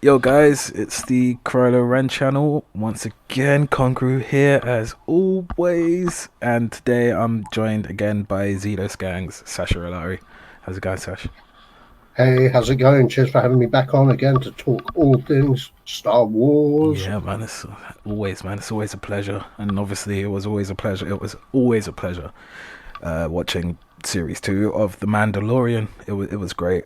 Yo guys, it's the Corollo Ren channel. Once again, Congru here as always. And today I'm joined again by Zedos Gang's Sacha Allari. How's it going, Sash? Hey, how's it going? Cheers for having me back on again to talk all things Star Wars. Yeah, man, it's always a pleasure. And obviously, it was always a pleasure. It was always a pleasure watching series 2 of The Mandalorian. It was great.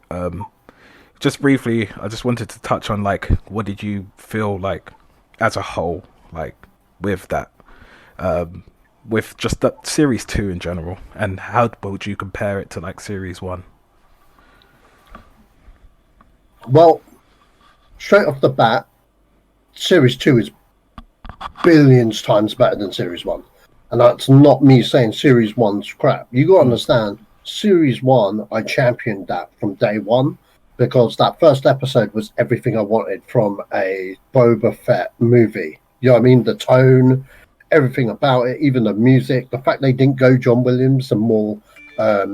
Just briefly, I just wanted to touch on like what did you feel like as a whole, like with that, with just that series 2 in general, and how would you compare it to like series 1? Well, straight off the bat, Series 2 is billions times better than Series 1. And that's not me saying Series 1's crap. You got to Mm. understand, Series 1, I championed that from day one because that first episode was everything I wanted from a Boba Fett movie. You know what I mean? The tone, everything about it, even the music, the fact they didn't go John Williams and more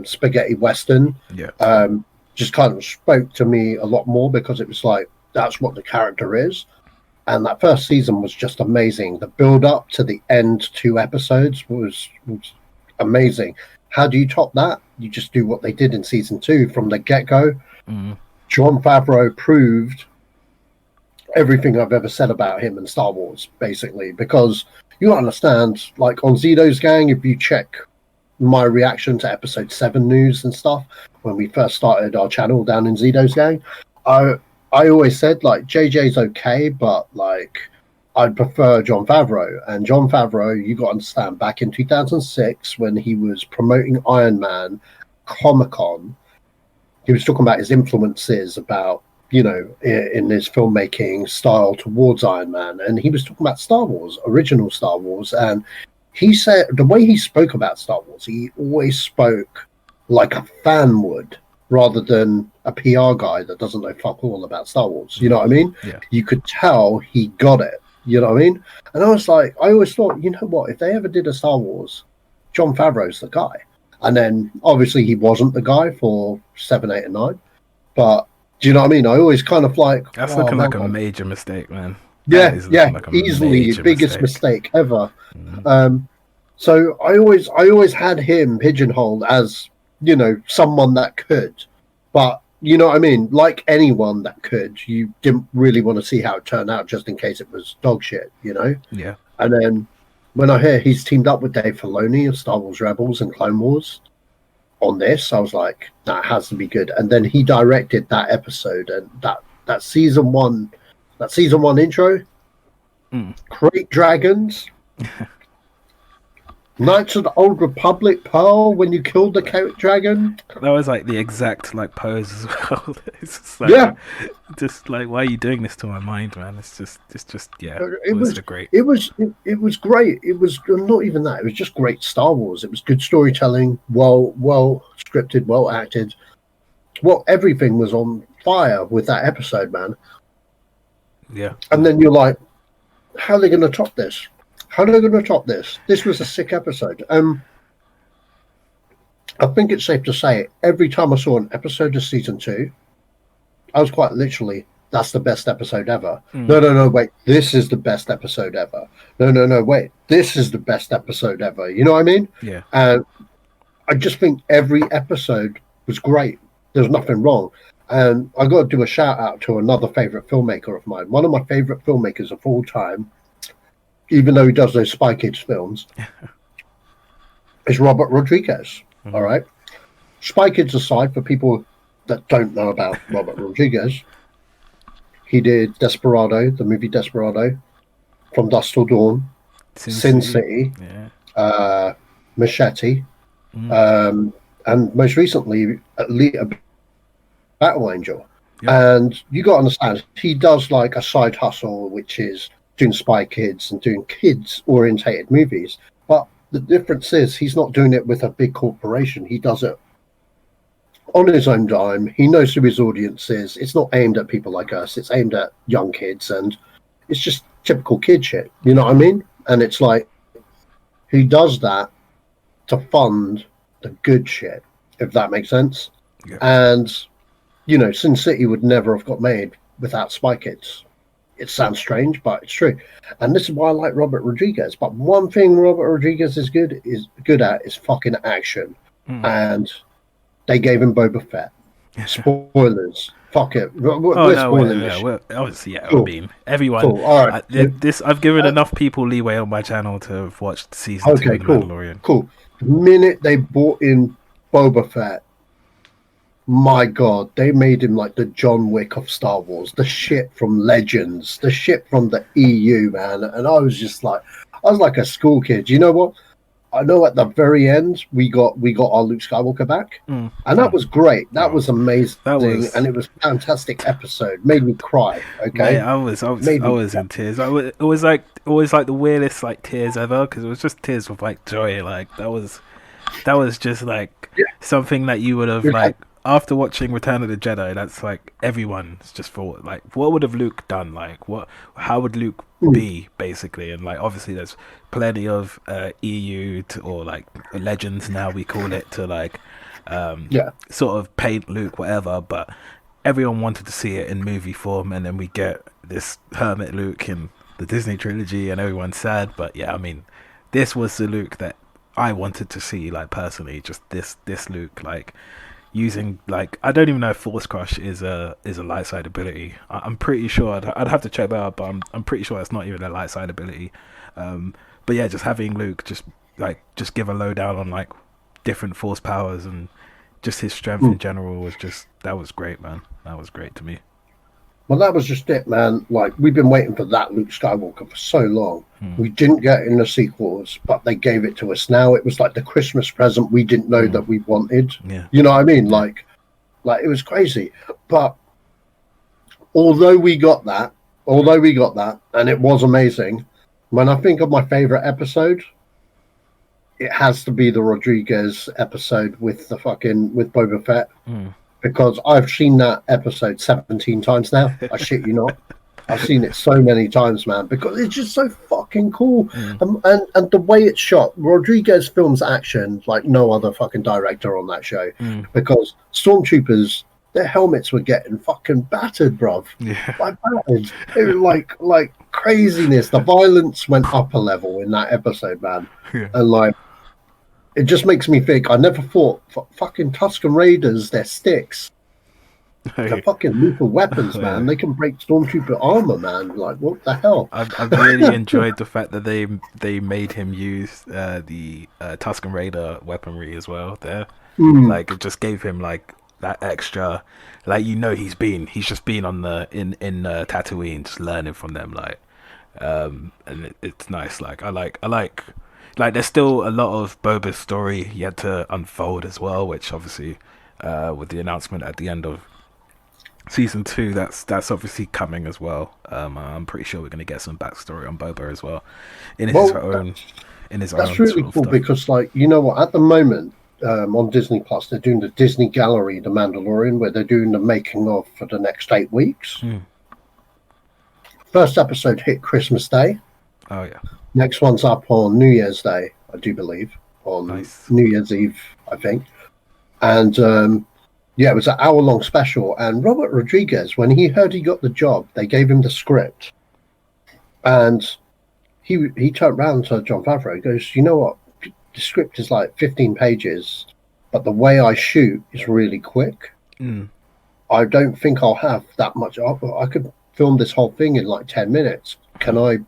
spaghetti western, Yeah, just kind of spoke to me a lot more because it was like, that's what the character is. And that first season was just amazing. The build up to the end 2 episodes was amazing. How do you top that? You just do what they did in season 2 from the get go. mm. Jon Favreau proved everything I've ever said about him in Star Wars, basically, because you understand, like on Zedos Gang, if you check my reaction to episode 7 news and stuff when we first started our channel down in Zedos Gang, I I always said like JJ's okay, but like I'd prefer Jon Favreau. And Jon Favreau, you got to understand, back in 2006 when he was promoting Iron Man Comic Con, he was talking about his influences about in his filmmaking style towards Iron Man, and he was talking about Star Wars, original Star Wars, and he said the way he spoke about Star Wars, he always spoke like a fan would, rather than a PR guy that doesn't know fuck all about Star Wars. You know what I mean? Yeah, You could tell he got it. You know what I mean? And I was like, I always thought, you know what? If they ever did a Star Wars, Jon Favreau's the guy. And then obviously he wasn't the guy for 7, 8, and 9. But do you know what I mean? I always kind of like, that's oh looking man, like a major mistake, man. That yeah, is looking yeah, like a easily major biggest mistake. mistake ever. Mm. Um, so I always had him pigeonholed as someone that could, but you know what I mean. Like anyone that could, you didn't really want to see how it turned out, just in case it was dog shit, you know. Yeah, And then when I hear he's teamed up with Dave Filoni of Star Wars Rebels and Clone Wars on this, I was like, that has to be good. And then he directed that episode and that season one intro, mm. Great Dragons, Knights of the Old Republic, Pearl, when you killed the Carrot Dragon. That was like the exact like pose as well. It's Yeah, just like, why are you doing this to my mind, man? It's just, yeah, it it was was the great. it was great. It was not even that. It was just great Star Wars. It was good storytelling, well scripted, well acted. Well, everything was on fire with that episode, man. Yeah, And then you're like, how are they going to top this? How are they going to top this? This was a sick episode. I think it's safe to say every time I saw an episode of season 2, I was quite literally, that's the best episode ever. mm. No, no, no, wait, this is the best episode ever. No, no, no, wait, this is the best episode ever. You know what I mean? Yeah, And I just think every episode was great. There's nothing wrong. And I got to do a shout out to another favorite filmmaker of mine. One of my favorite filmmakers of all time, even though he does those Spy Kids films, is Robert Rodriguez. mm. All right. Spy Kids aside, for people that don't know about Robert Rodriguez, he did Desperado, the movie Desperado, From Dusk Till Dawn, Sin City, Yeah, Machete, mm. and most recently, Alita Battle Angel. Yep. And you got to understand, he does like a side hustle, which is doing Spy Kids and doing kids orientated movies. But the difference is he's not doing it with a big corporation. He does it on his own dime. He knows who his audience is. It's not aimed at people like us. It's aimed at young kids, and it's just typical kid shit. You know what I mean? And it's like he does that to fund the good shit, if that makes sense. Yeah. And Sin City would never have got made without Spy Kids. It sounds strange, but it's true. And this is why I like Robert Rodriguez. But one thing Robert Rodriguez is good at is fucking action. And they gave him Boba Fett. Spoilers. Fuck it. We're spoiling this. Obviously, yeah. Cool. I mean, everyone. Cool. All right. I've given enough people leeway on my channel to have watched season 2 of The Mandalorian. Cool. The minute they brought in Boba Fett, my God, they made him like the John Wick of Star Wars, the shit from Legends, the shit from the EU, man. And I was like a school kid. You know what? I know at the very end we got our Luke Skywalker back, and that was great. That was amazing, and it was a fantastic episode. Made me cry. Okay, mate, I was in tears. It was like the weirdest like tears ever, because it was just tears of like joy. Like that was just like something that you would have like. After watching Return of the Jedi, that's like everyone's just thought like, what would have Luke done? Like, how would Luke be basically? And like, obviously, there's plenty of EU or like Legends now we call it to like, sort of paint Luke whatever. But everyone wanted to see it in movie form, and then we get this hermit Luke in the Disney trilogy, and everyone's sad. But yeah, I mean, this was the Luke that I wanted to see, like personally, just this Luke like. Using like I don't even know if Force Crush is a light side ability. I'm pretty sure I'd have to check that out, but I'm pretty sure it's not even a light side ability. But yeah, just having Luke just give a lowdown on like different Force powers and just his strength in general that was great, man. That was great to me. Well, that was just it, man. Like, we've been waiting for that Luke Skywalker for so long. We didn't get it in the sequels, but they gave it to us now. It was like the Christmas present we didn't know that we wanted. Yeah. You know what I mean? Yeah. Like it was crazy. But although we got that, and it was amazing, when I think of my favorite episode, it has to be the Rodriguez episode with Boba Fett. Because I've seen that episode 17 times now. I shit you not. I've seen it so many times, man, because it's just so fucking cool. And the way it's shot, Rodriguez films action like no other fucking director on that show. Because stormtroopers, their helmets were getting fucking battered, bruv. Yeah. Like battered. It was like craziness. The violence went up a level in that episode, man. Yeah. And like, it just makes me think. I never thought fucking Tusken Raiders. They're sticks. They're fucking lethal weapons, man. They can break stormtrooper armor, man. Like, what the hell? I've really enjoyed the fact that they made him use the Tusken Raider weaponry as well. There, like it just gave him like that extra. Like he's just been on in Tatooine, just learning from them. Like, and it's nice. Like I like. Like, there's still a lot of Boba's story yet to unfold as well, which obviously, with the announcement at the end of season 2, that's obviously coming as well. I'm pretty sure we're going to get some backstory on Boba as well, That's really cool stuff. Because, like, you know what? At the moment, on Disney Plus, they're doing the Disney Gallery, The Mandalorian, where they're doing the making of for the next 8 weeks. First episode hit Christmas Day. Oh yeah. Next one's up on New Year's Day, I do believe, on New Year's Eve, I think. And it was an hour-long special. And Robert Rodriguez, when he heard he got the job, they gave him the script. And he turned around to Jon Favreau and goes, you know what? The script is like 15 pages, but the way I shoot is really quick. I don't think I'll have that much. I could film this whole thing in like 10 minutes. Can I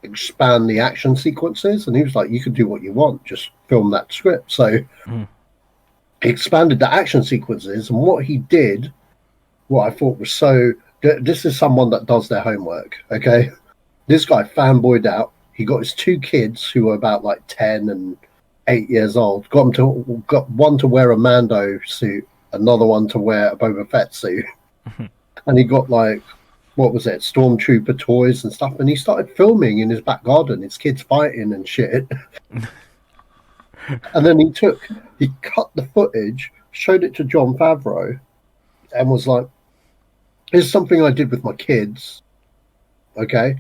expand the action sequences? And he was like, you can do what you want, just film that script. So he expanded the action sequences, and what he did, what I thought was this is someone that does their homework. Okay, this guy fanboyed out. He got his 2 kids who were about like 10 and 8 years old, got one to wear a Mando suit, another one to wear a Boba Fett suit. And he got like, what was it, stormtrooper toys and stuff, and he started filming in his back garden, his kids fighting and shit. And then he cut the footage, showed it to Jon Favreau, and was like, here's something I did with my kids. Okay,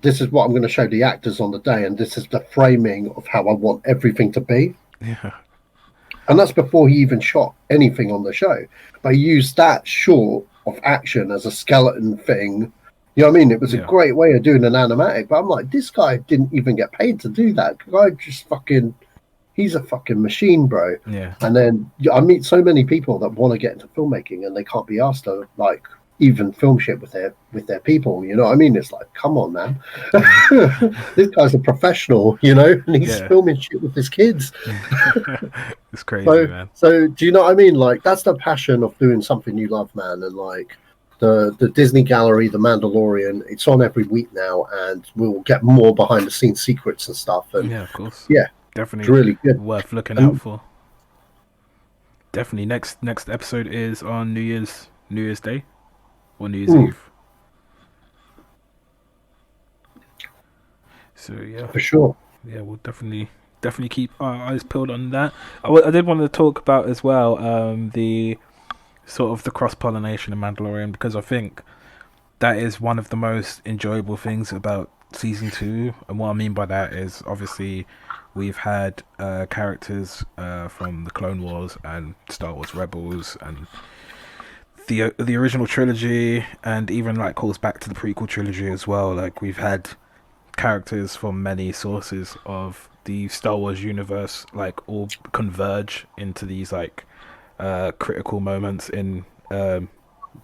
this is what I'm going to show the actors on the day, and this is the framing of how I want everything to be. Yeah. And that's before he even shot anything on the show. But he used that short of action as a skeleton thing. You know what I mean? It was a Yeah. great way of doing an animatic, but I'm like, this guy didn't even get paid to do that. The guy just fucking, he's a fucking machine, bro. Yeah. And then I meet so many people that want to get into filmmaking and they can't be asked to like even film shit with their people. You know what I mean? It's like, come on, man. This guy's a professional, you know, and he's Yeah. filming shit with his kids. It's crazy, So, man. so do you know what I mean? Like, that's the passion of doing something you love, man. And like the Disney Gallery, the Mandalorian, it's on every week now, and we'll get more behind the scenes secrets and stuff. And Yeah, of course. yeah, Definitely it's really good. worth looking And out for. Definitely. Next episode is on New Year's Day or New Year's Eve. So yeah, for sure. yeah, we'll definitely keep our eyes peeled on that. I did want to talk about as well the sort of the cross pollination in Mandalorian, because I think that is one of the most enjoyable things about season 2. And what I mean by that is, obviously, we've had characters from the Clone Wars and Star Wars Rebels and the original trilogy, and even like calls back to the prequel trilogy as well. Like, we've had characters from many sources of the Star Wars universe like all converge into these like critical moments in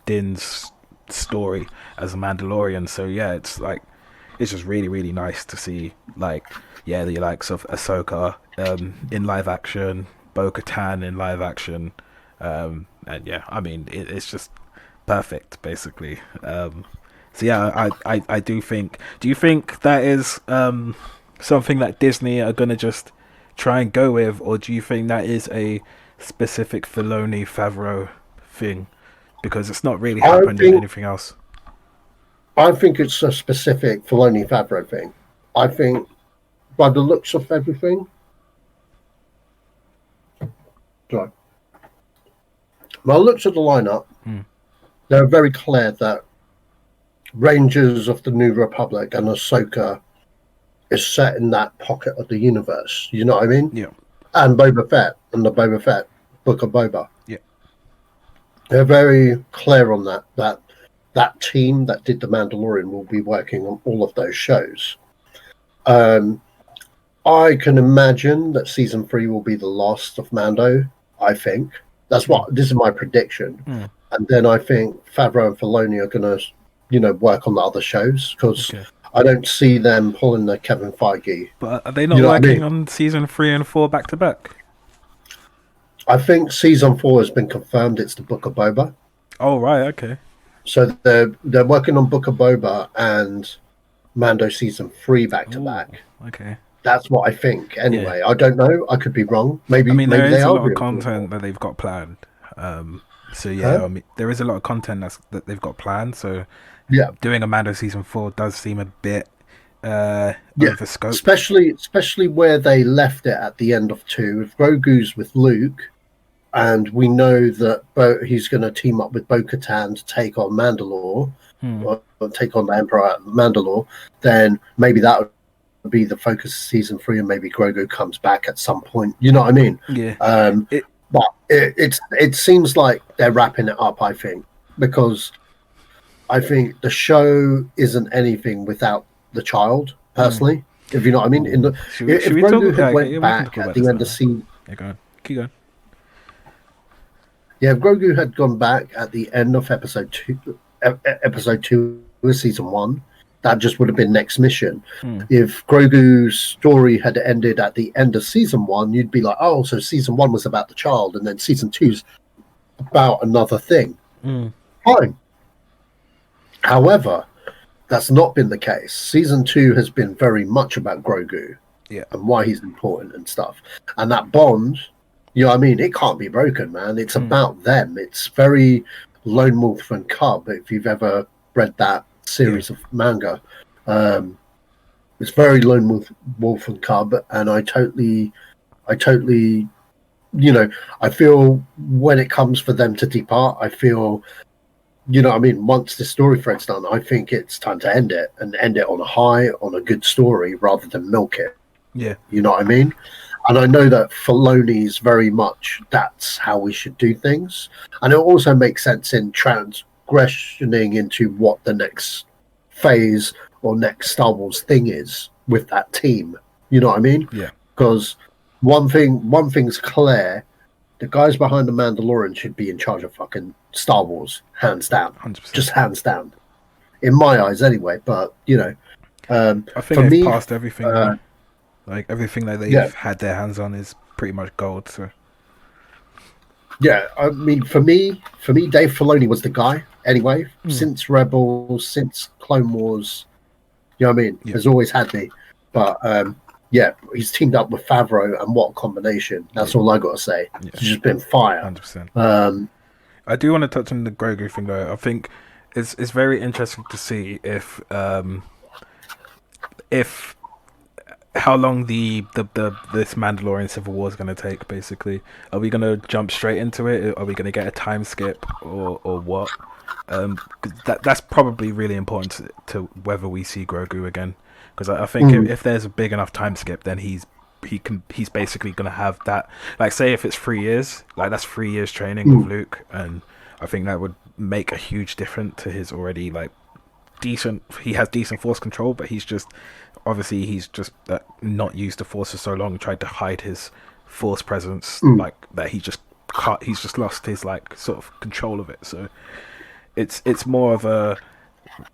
Din's story as a Mandalorian. So yeah, it's like, it's just really, really nice to see, like, yeah, the likes of Ahsoka in live action, Bo-Katan in live action, and yeah, I mean, it's just perfect, basically. So yeah, I do think. Do you think that is something that Disney are gonna just try and go with, or do you think that is a specific Filoni Favreau thing? Because it's not really happened in anything else. I think it's a specific Filoni Favreau thing. I think by the looks of everything, sorry, by the looks of the lineup, they're very clear that Rangers of the New Republic and Ahsoka is set in that pocket of the universe. You know what I mean? Yeah. And Boba Fett and the Boba Fett Book of Boba. Yeah. They're very clear on that. That team that did the Mandalorian will be working on all of those shows. I can imagine that season 3 will be the last of Mando. I think this is my prediction. And then I think Favreau and Filoni are going to, work on the other shows, because I don't see them pulling the Kevin Feige. But are they not working on season 3 and 4 back to back? I think season 4 has been confirmed. It's the Book of Boba. Oh right, okay. So they're working on Book of Boba and Mando season 3 back to back. Okay. That's what I think. Anyway, I don't know. I could be wrong. Maybe. I mean, maybe there is they a are lot of really content that they've got planned. So yeah, I mean, there is a lot of content that they've got planned. So yeah, doing a Mando season 4 does seem a bit over scope. Especially where they left it at the end of 2. If Grogu's with Luke, and we know that he's going to team up with Bo-Katan to take on Mandalore, or take on the Emperor at Mandalore, then maybe that would be the focus of season 3, and maybe Grogu comes back at some point. You know what I mean? Yeah. But it seems like they're wrapping it up, I think, because I think the show isn't anything without the child, personally. If you know what I mean. If Grogu had went back at the end of season... Yeah, go on. Keep going. Yeah, if Grogu had gone back at the end of episode 2 of season 1, that just would have been next mission. If Grogu's story had ended at the end of season 1, you'd be like, oh, so season 1 was about the child, and then season 2's about another thing. Fine. However, that's not been the case. Season 2 has been very much about Grogu and why he's important and stuff. And that bond, you know what I mean? It can't be broken, man. It's about them. It's very Lone Wolf and Cub, if you've ever read that series of manga. It's very Lone Wolf and Cub, and I totally, I feel when it comes for them to depart, I feel, you know what I mean, once the story thread's done, I think it's time to end it, and end it on a high, on a good story, rather than milk it. Yeah. You know what I mean? And I know that Filoni's very much, that's how we should do things. And it also makes sense in progressioning into what the next phase or next Star Wars thing is with that team. You know what I mean? Yeah. Because one thing's clear: the guys behind the Mandalorian should be in charge of fucking Star Wars, hands down, 100%. just hands down, in my eyes, anyway. But I think for they've me, passed everything now. Like everything that yeah, they've had their hands on is pretty much gold. So yeah. I mean, for me, Dave Filoni was the guy anyway. Since Rebels, since Clone Wars, you know what I mean? Yeah. Has always had me. But yeah, he's teamed up with Favreau, and what a combination! That's all I got to say. Yeah. It's just been fire. 100%. Um, I do want to touch on the Grogu thing though. I think it's very interesting to see if how long the this Mandalorian Civil War is going to take. Basically, are we going to jump straight into it? Are we going to get a time skip or what? 'Cause that's probably really important to whether we see Grogu again. Because I think if there's a big enough time skip, then he's basically going to have that. Like, say if it's 3 years, like that's 3 years training with Luke, and I think that would make a huge difference to his already like decent. He has decent force control, but he's just not used to force for so long. Tried to hide his force presence, like that. He just can't. He's just lost his like sort of control of it. So it's more of a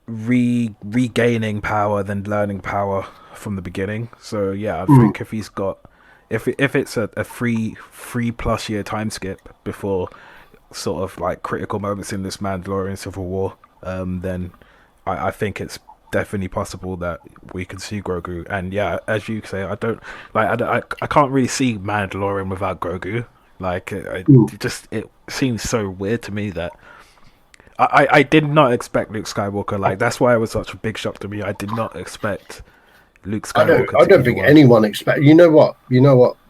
regaining power than learning power from the beginning. So yeah, I think if he's got if it's a 3+ year time skip before sort of like critical moments in this Mandalorian Civil War, then I think it's definitely possible that we can see Grogu. And yeah, as you say, I can't really see Mandalorian without Grogu. Like it seems so weird to me that I did not expect Luke Skywalker. Like that's why it was such a big shock to me. I did not expect Luke Skywalker. I don't think anyone expect. You know what?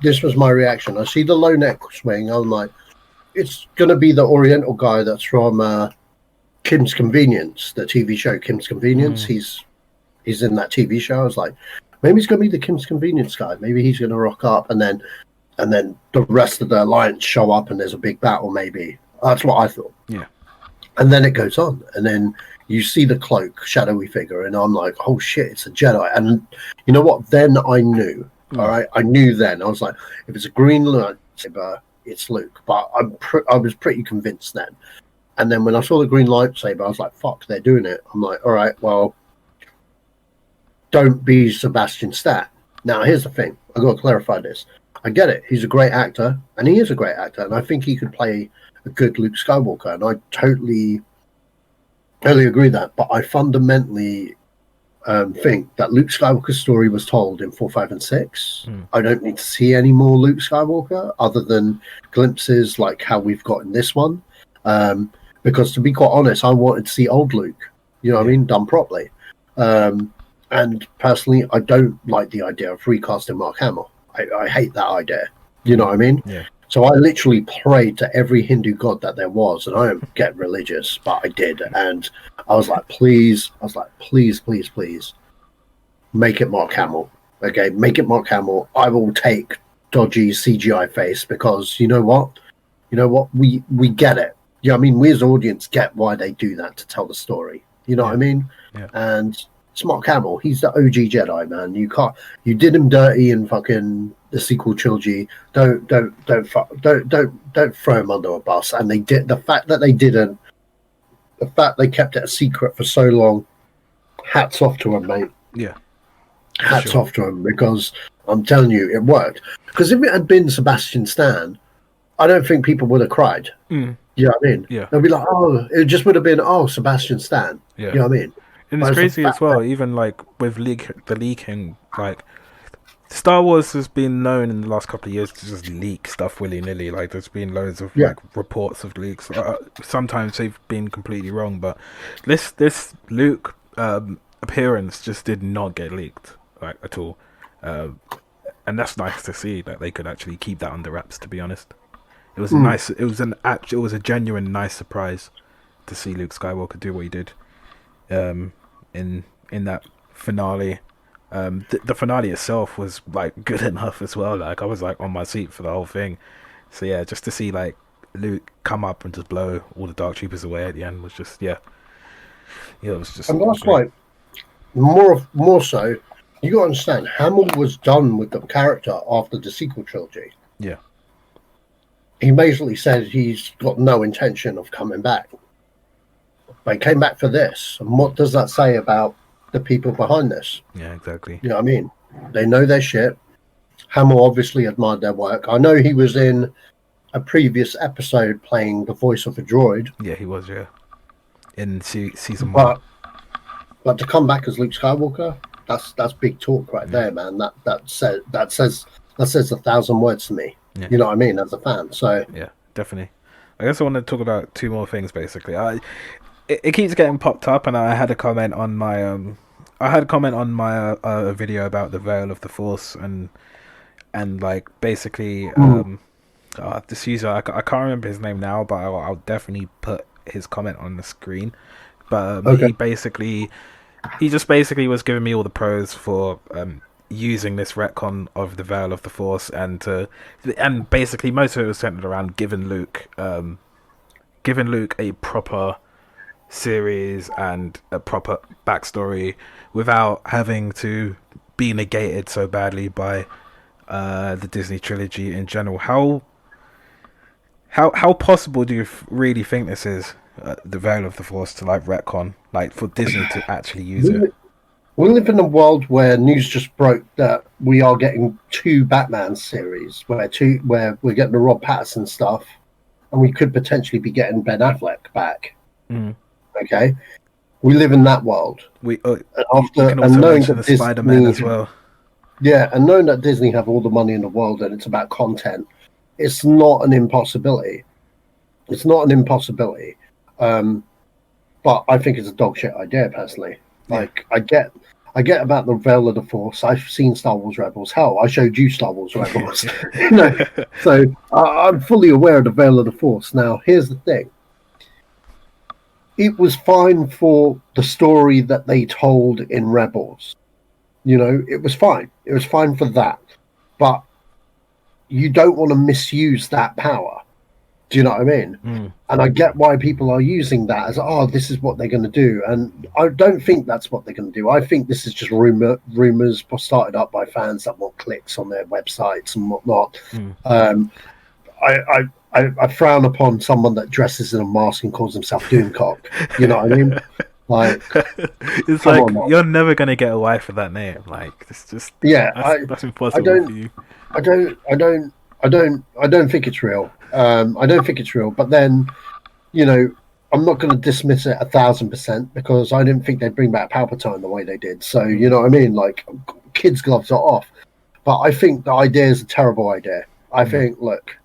This was my reaction. I see the low neck swing. I'm like, it's gonna be the Oriental guy that's from Kim's Convenience, the TV show Kim's Convenience. He's in that TV show. I was like, maybe he's gonna be the Kim's Convenience guy. Maybe he's gonna rock up, and then the rest of the alliance show up, and there's a big battle. Maybe that's what I thought. Yeah. And then it goes on, and then you see the cloak, shadowy figure, and I'm like, oh shit, it's a Jedi. And you know what? Then I knew. All right, I knew then. I was like, if it's a green lightsaber, it's Luke. But I was pretty convinced then. And then when I saw the green lightsaber, I was like, fuck, they're doing it. I'm like, all right, well, don't be Sebastian Stan. Now, here's the thing. I've got to clarify this. I get it. He's a great actor, and he is a great actor, and I think he could play a good Luke Skywalker, and I totally agree with that. But I fundamentally think that Luke Skywalker's story was told in 4, 5, and 6. I don't need to see any more Luke Skywalker other than glimpses like how we've got in this one. Because to be quite honest, I wanted to see old Luke, you know what I mean, done properly. And personally, I don't like the idea of recasting Mark Hamill. I hate that idea. You know what I mean? Yeah. So I literally prayed to every Hindu god that there was, and I don't get religious, but I did. And I was like, please, please, make it Mark Hamill. Okay, make it Mark Hamill. I will take dodgy CGI face because you know what? We get it. Yeah, I mean, we as an audience get why they do that to tell the story. You know what I mean? Yeah. And it's Mark Hamill. He's the OG Jedi, man. You did him dirty in fucking the sequel trilogy. Don't throw him under a bus. And they did. The fact that they didn't, the fact they kept it a secret for so long. Hats off to him, mate. Yeah. Hats off to him, because I'm telling you, it worked. Because if it had been Sebastian Stan, I don't think people would have cried. You know what I mean? Yeah. They'll be like, oh, it just would have been, oh, Sebastian Stan. Yeah. You know what I mean? And it's crazy as well, even like with the leaking, like Star Wars has been known in the last couple of years to just leak stuff willy-nilly. Like there's been loads of like reports of leaks. Sometimes they've been completely wrong, but this Luke appearance just did not get leaked like at all. And that's nice to see that they could actually keep that under wraps, to be honest. It was nice. It was a genuine nice surprise to see Luke Skywalker do what he did in that finale. The finale itself was like good enough as well. Like I was like on my seat for the whole thing. So yeah, just to see like Luke come up and just blow all the Dark Troopers away at the end was just yeah, it was just And that's great. why more so, you got to understand, Hamill was done with the character after the sequel trilogy. Yeah, He basically said he's got no intention of coming back. But he came back for this. And what does that say about the people behind this? yeah, exactly. You know what I mean? They know their shit. Hamill obviously admired their work. I know he was in a previous episode playing the voice of a droid. Yeah, he was, yeah, in season one. But to come back as Luke Skywalker, that's big talk right there, man. That says 1,000 words to me. Yeah. You know what I mean, as a fan. So Yeah, definitely. I guess I want to talk about two more things. Basically, it keeps getting popped up, and I had a comment on my video about the Veil of the Force, and like basically this user, I can't remember his name now, but I'll definitely put his comment on the screen. But he just basically was giving me all the pros for using this retcon of the Veil of the Force, and basically most of it was centered around giving Luke a proper series and a proper backstory without having to be negated so badly by the Disney trilogy in general. How possible do you really think this is, the Veil of the Force, to like retcon, like for Disney to actually use it? we live in a world where news just broke that we are getting 2 Batman series, where we're getting the Rob Pattinson stuff, and we could potentially be getting Ben Affleck back. Okay, we live in that world. You can also mention the Spider-Man as well. Yeah, and knowing that Disney have all the money in the world and it's about content, it's not an impossibility. It's not an impossibility. But I think it's a dog shit idea, personally. Like, I get about the Veil of the Force. I've seen Star Wars Rebels. Hell, I showed you Star Wars Rebels. So I'm fully aware of the Veil of the Force. Now, here's the thing. It was fine for the story that they told in Rebels. It was fine. It was fine for that. But you don't want to misuse that power. Do you know what I mean? And I get why people are using that as, this is what they're going to do. And I don't think that's what they're going to do. I think this is just rumors started up by fans that want clicks on their websites and whatnot. I frown upon someone that dresses in a mask and calls himself Doomcock. You know what I mean? Like, it's like you're never gonna get away with that name. Like, it's just that's impossible for you. I don't think it's real. I don't think it's real. But then, I'm not going to dismiss it 1,000% because I didn't think they'd bring back Palpatine the way they did. So you know what I mean? Like, kids' gloves are off. But I think the idea is a terrible idea. I think, look,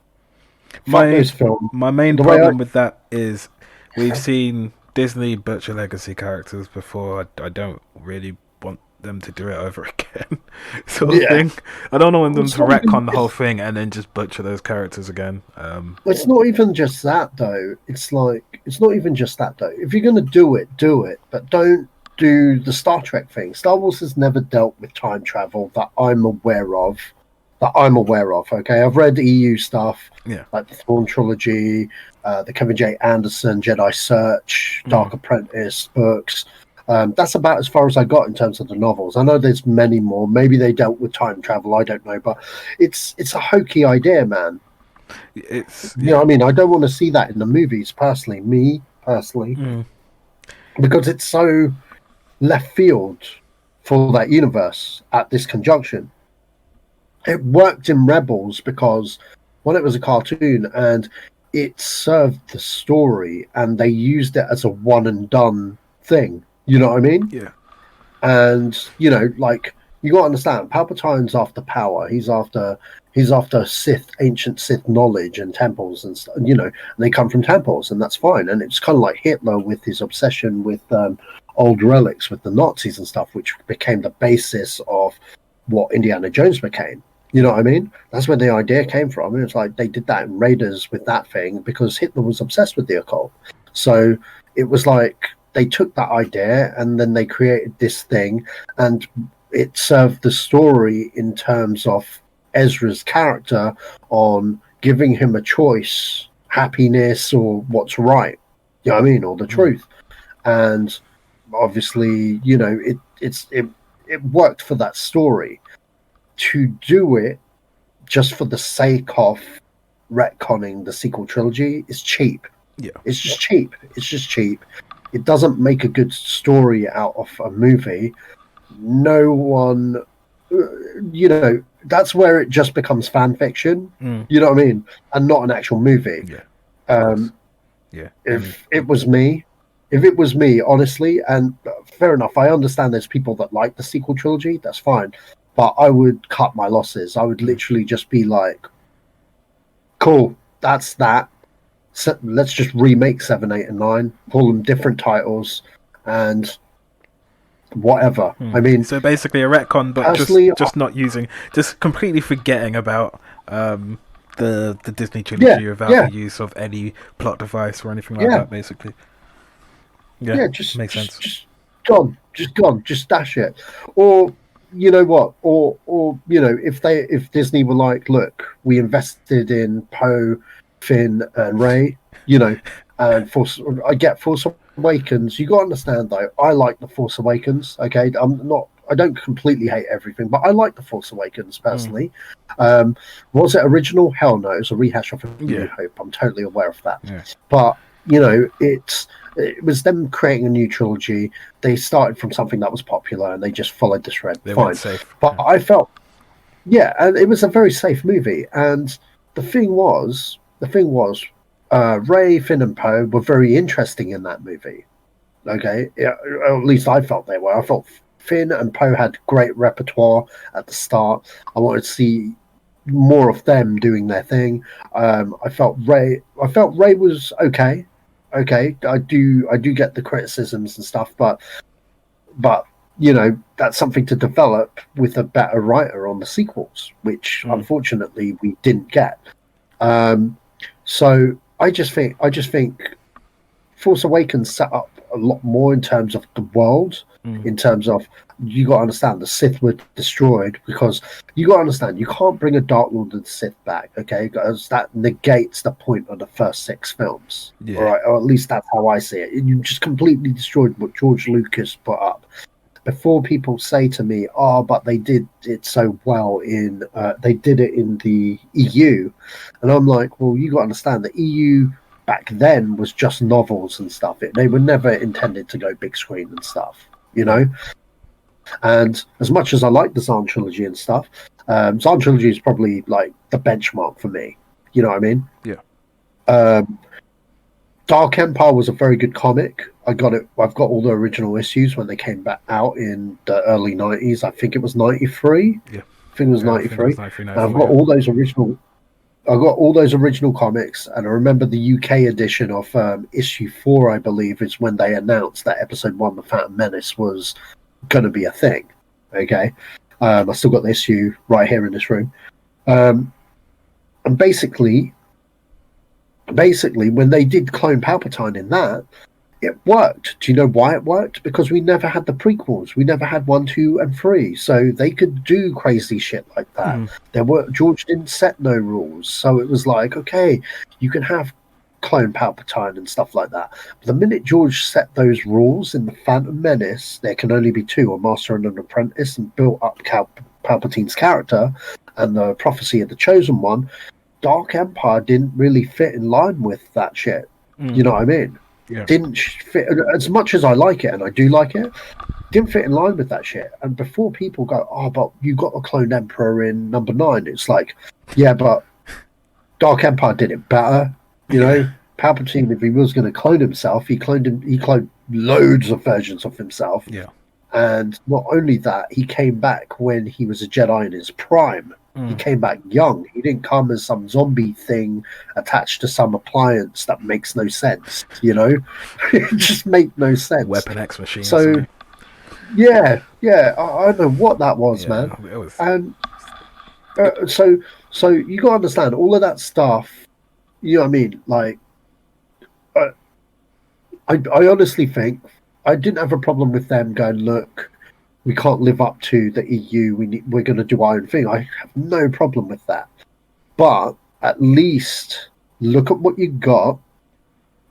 my main problem with that is we've seen Disney butcher legacy characters before. I don't really want them to do it over again, sort of thing. I don't want them to retcon the whole thing and then just butcher those characters again. It's not even just that, though. It's not even just that, though. If you're going to do it, but don't do the Star Trek thing. Star Wars has never dealt with time travel that I'm aware of. Okay, I've read EU stuff, like the Thrawn trilogy, the Kevin J. Anderson Jedi Search, Dark Apprentice books. That's about as far as I got in terms of the novels. I know there's many more. Maybe they dealt with time travel. I don't know, but it's a hokey idea, man. You know what I mean? I don't want to see that in the movies, personally. Because it's so left field for that universe at this conjunction. It worked in Rebels because, one, it was a cartoon and it served the story, and they used it as a one and done thing. You know what I mean? Yeah. And like, you got to understand, Palpatine's after power. He's after ancient Sith knowledge and temples and stuff. And they come from temples, and that's fine. And it's kind of like Hitler with his obsession with old relics with the Nazis and stuff, which became the basis of what Indiana Jones became. You know what I mean? That's where the idea came from. It was like they did that in Raiders with that thing because Hitler was obsessed with the occult. So it was like they took that idea and then they created this thing, and it served the story in terms of Ezra's character on giving him a choice happiness or what's right. You know what I mean? Or the truth. And obviously, you know, it worked for that story. To do it just for the sake of retconning the sequel trilogy is cheap. Yeah. It's just cheap. It's just cheap. It doesn't make a good story out of a movie. No one, you know, that's where it just becomes fan fiction. You know what I mean? And not an actual movie. Yeah. Yeah. If it was me, honestly, and fair enough, I understand there's people that like the sequel trilogy. That's fine, but I would cut my losses. I would literally just be like, "Cool, that's that. So let's just remake 7, 8, and 9. Call them different titles, and whatever." I mean, so basically a retcon, but just not using, just completely forgetting about the Disney trilogy without the use of any plot device or anything like that. Basically, just makes sense. Just gone, just dash it. Or you know what? Or you know, if Disney were like, look, we invested in Poe, Finn, and Rey, you know, and I get Force Awakens. You got to understand though, I like the Force Awakens. Okay, I don't completely hate everything, but I like the Force Awakens personally. Was it original? Hell no, it's a rehash of A New Hope. I'm totally aware of that. But you know, it was them creating a new trilogy. They started from something that was popular and they just followed the trend. They Fine. went safe. But I felt, and it was a very safe movie. And the thing was, Rey, Finn, and Poe were very interesting in that movie. Okay, at least I felt they were. I felt Finn and Poe had great repertoire at the start. I wanted to see more of them doing their thing. I felt Rey was okay. Okay, I do get the criticisms and stuff, but you know, that's something to develop with a better writer on the sequels, which unfortunately we didn't get. So I just think Force Awakens set up a lot more in terms of the world, in terms of, you got to understand, the Sith were destroyed, because you got to understand, you can't bring a Dark Lord of the Sith back, okay, because that negates the point of the first 6 films. All right, or at least that's how I see it. You just completely destroyed what George Lucas put up. Before people say to me, "Oh, but they did it so well in they did it in the EU," and I'm like, "Well, you got to understand, the EU back then was just novels and stuff. They were never intended to go big screen and stuff, you know." And as much as I like the Zahn trilogy and stuff, Zahn trilogy is probably like the benchmark for me. You know what I mean? Yeah. Dark Empire was a very good comic. I've got all the original issues when they came back out in the early 90s. I think it was 93. Yeah. I think it was 93. And I've got all those original. I got all those original comics, and I remember the UK edition of issue 4, I believe, is when they announced that episode 1, The Phantom Menace, was going to be a thing. Okay, I still got the issue right here in this room, and basically, when they did clone Palpatine in that, it worked. Do you know why it worked? Because we never had the prequels. We never had 1, 2, and 3, so they could do crazy shit like that. George didn't set no rules, so it was like, okay, you can have clone Palpatine and stuff like that. But the minute George set those rules in the Phantom Menace, there can only be 2, a master and an apprentice, and built up Palpatine's character and the prophecy of the Chosen One. Dark Empire didn't really fit in line with that shit. You know what I mean? Yeah. Didn't fit, as much as I like it, and I do like it, didn't fit in line with that shit. And before people go, "Oh, but you got a clone Emperor in number 9," it's like, yeah, but Dark Empire did it better. You know, Palpatine, if he was going to clone himself, he cloned loads of versions of himself. Yeah. And not only that, he came back when he was a Jedi in his prime. He came back young. He didn't come as some zombie thing attached to some appliance that makes no sense, you know? It just made no sense. Weapon X machine. So, yeah, I don't know what that was, man. It was... And so you got to understand, all of that stuff, you know what I mean? Like, I honestly think I didn't have a problem with them going, "Look, we can't live up to the EU. We're going to do our own thing." I have no problem with that. But at least look at what you got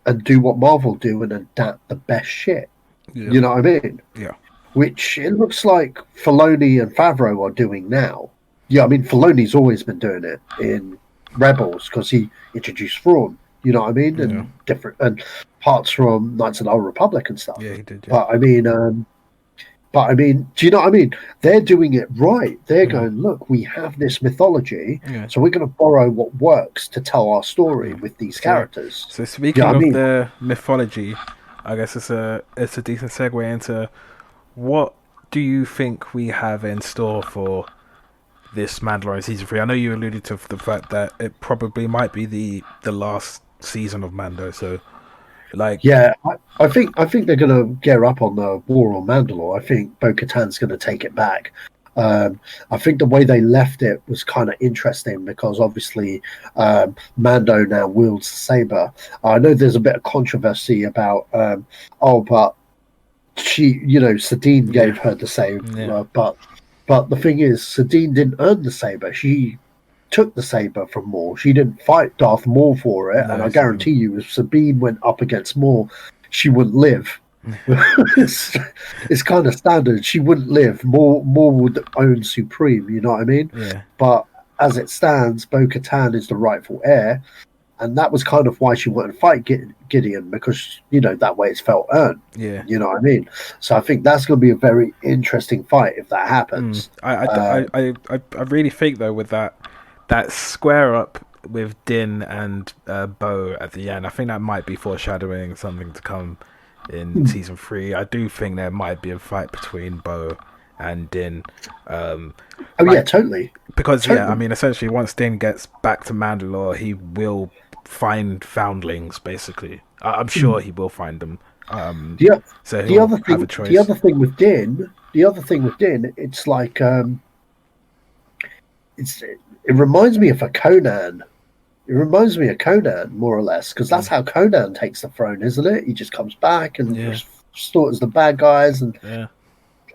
and do what Marvel do and adapt the best shit. Yeah. You know what I mean? Yeah. Which it looks like Filoni and Favreau are doing now. Yeah, I mean, Filoni's always been doing it in Rebels because he introduced Thrawn, you know what I mean? Yeah. And different and parts from Knights of the Old Republic and stuff. Yeah, he did. Yeah. But I mean, do you know what I mean? They're doing it right. They're going, look, we have this mythology, so we're going to borrow what works to tell our story with these characters. So speaking of the mythology, I guess it's a decent segue into what do you think we have in store for this Mandalorian season 3? I know you alluded to the fact that it probably might be the last season of Mando. So, like, yeah, I think they're going to gear up on the war on Mandalore. I think Bo-Katan's going to take it back. I think the way they left it was kind of interesting because obviously Mando now wields the saber. I know there's a bit of controversy about but she, Sabine gave her the saber, but the thing is, Sabine didn't earn the saber. She took the saber from Maul. She didn't fight Darth Maul for it, and I guarantee you, if Sabine went up against Maul, she wouldn't live. It's kind of standard. She wouldn't live. Maul would own supreme. You know what I mean? Yeah. But as it stands, Bo-Katan is the rightful heir. And that was kind of why she wanted to fight Gideon, because, that way it's felt earned. Yeah. You know what I mean? So I think that's going to be a very interesting fight if that happens. I really think, though, with that square up with Din and Bo at the end, I think that might be foreshadowing something to come in season 3. I do think there might be a fight between Bo and Din. Yeah, totally. Because, I mean, essentially, once Din gets back to Mandalore, he will find foundlings, basically. I'm sure he will find them. So the other thing with Din, it's like it reminds me of a Conan. It reminds me of Conan, more or less, because that's how Conan takes the throne, isn't it? He just comes back and slaughters the bad guys, and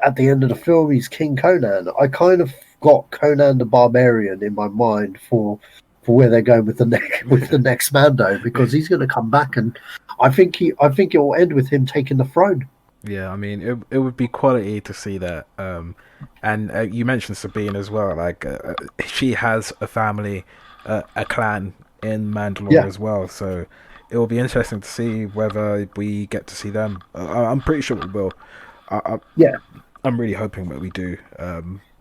at the end of the film, he's King Conan. I kind of got Conan the Barbarian in my mind for where they're going with the next Mando, because he's going to come back, and I think it will end with him taking the throne. Yeah, I mean, it would be quality to see that. And you mentioned Sabine as well. Like, she has a family, a clan in Mandalore as well. So it will be interesting to see whether we get to see them. I'm pretty sure we will. I'm really hoping that we do.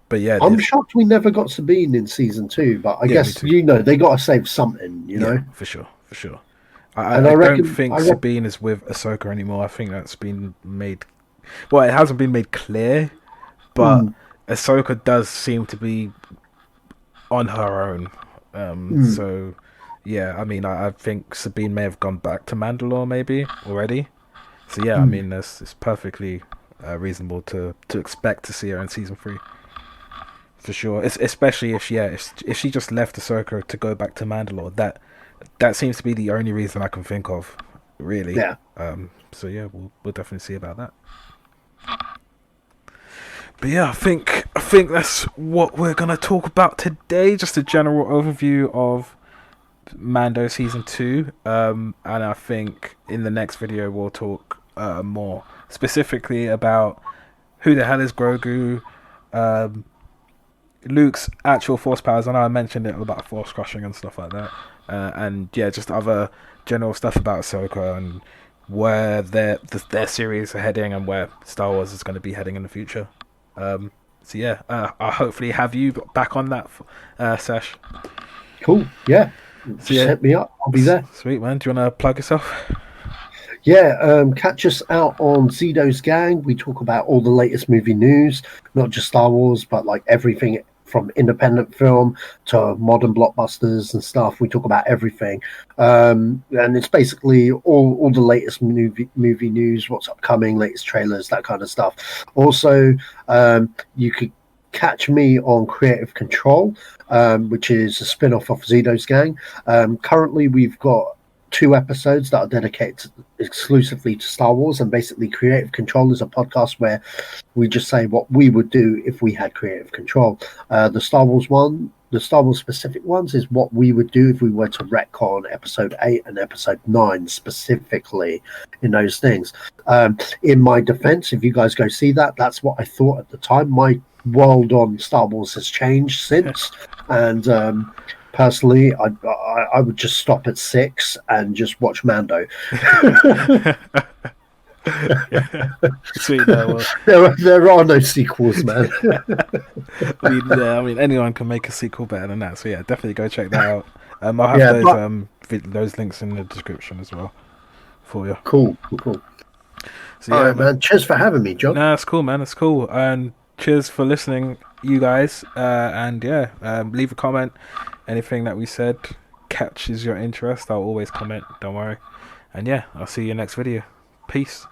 But yeah, I'm shocked we never got Sabine in season 2. But I guess they got to save something. You know, for sure. I don't think Sabine is with Ahsoka anymore. I think that's been made. Well, it hasn't been made clear, but Ahsoka does seem to be on her own. So, yeah, I mean, I think Sabine may have gone back to Mandalore maybe already. So yeah, I mean, it's perfectly reasonable to expect to see her in season 3. For sure, especially if she just left Ahsoka to go back to Mandalore. That seems to be the only reason I can think of, really. Yeah. So yeah, we'll definitely see about that. But yeah, I think that's what we're gonna talk about today. Just a general overview of Mando season 2. And I think in the next video we'll talk more specifically about who the hell is Grogu, Luke's actual force powers. I know I mentioned it about force crushing and stuff like that. And yeah, just other general stuff about Ahsoka and where their series are heading and where Star Wars is going to be heading in the future. So yeah, I'll hopefully have you back on that, Sash. Cool. Yeah. Just hit me up. I'll be there. Sweet, man. Do you want to plug yourself? Yeah, catch us out on Zedos Gang. We talk about all the latest movie news, not just Star Wars, but like everything from independent film to modern blockbusters and stuff. We talk about everything. And it's basically all the latest movie news, what's upcoming, latest trailers, that kind of stuff. Also, you could catch me on Creative Control, which is a spin-off of Zedos Gang. Currently, we've got 2 episodes that are dedicated exclusively to Star Wars, and basically Creative Control is a podcast where we just say what we would do if we had creative control. The Star Wars one, the Star Wars specific ones is what we would do if we were to retcon episode 8 and episode 9 specifically in those things. In my defense, if you guys go see that, that's what I thought at the time. My world on Star Wars has changed since, and personally, I would just stop at 6 and just watch Mando. Sweet, no, there are no sequels, man. I mean, anyone can make a sequel better than that. So yeah, definitely go check that out. I'll have those links in the description as well for you. Cool. So, all right, man. Cheers for having me, John. No, it's cool, man. It's cool. And cheers for listening, you guys. And yeah, leave a comment. Anything that we said catches your interest, I'll always comment. Don't worry. And yeah, I'll see you next video. Peace.